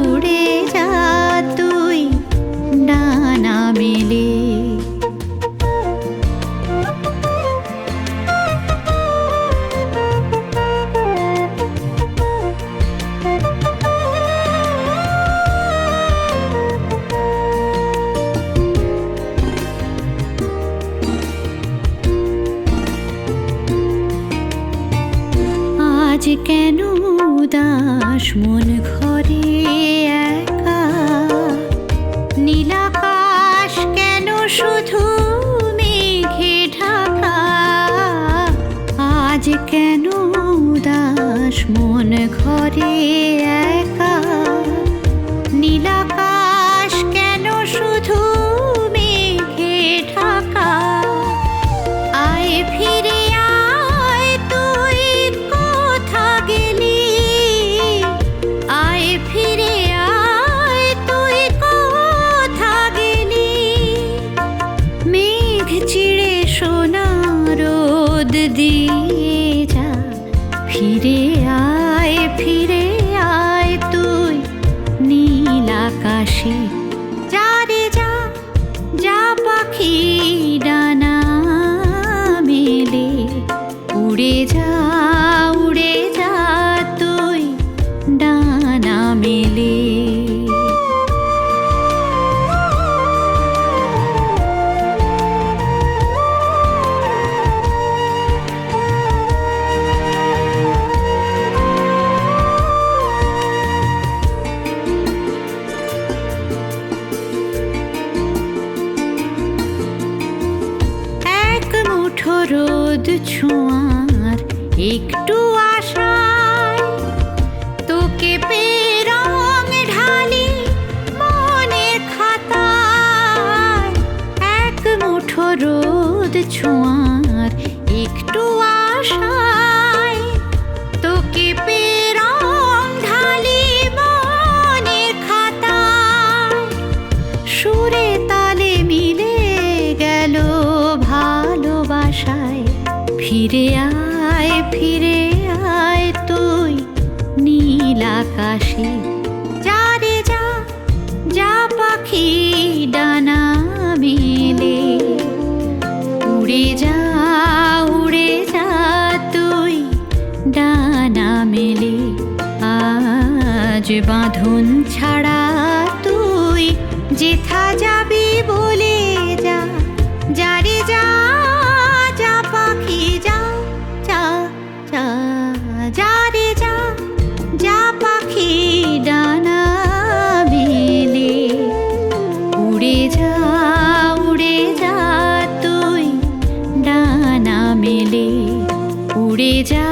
উড়ে যা তুই ডানা মেলে। আজ কেন উদাস মন ঘরে একা, নীলাকাশ কেন শুধু মেঘে ঢাকা। আজ কেন উদাস মন ঘরে একা, নীলাকাশ কেন শুধু মেঘে ঢাকা। আয় ফিরে আয় তুই কোথা গেলি, আয় ফিরে আয় তুই কোথা গেলি। মেঘ চিড়ে সোনা রোদ দিয়ে যা, ফিরে আয় তুই নীল আকাশে। যা রে যা, যা পাখি ডানা মেলে। উড়ে যা তুই ডানা মেলে। এক মুঠো রোদ ছোঁয়ার একটু আশায়, তোকে পেয়ে রং ঢালি মনের খাতায়। এক মুঠো রোদ ছোঁয়ার একটু আশায়, তোকে পেয়ে রং ঢালি মনের খাতায়। সুরে তালে মিলে গেল ভালোবাসায়। ফিরে আয় তুই নীল আকাশে। যা রে যা, যা পাখি ডানা মেলে। উড়ে যা তুই ডানা মেলে। আজ বাঁধন ছাড়া তুই যেথা যাবি বলে যা। যা রে যা, যা পাখি যা, যা রে যা, যা পাখি ডানা মেলে। উড়ে যা তুই ডানা মেলে। উড়ে যা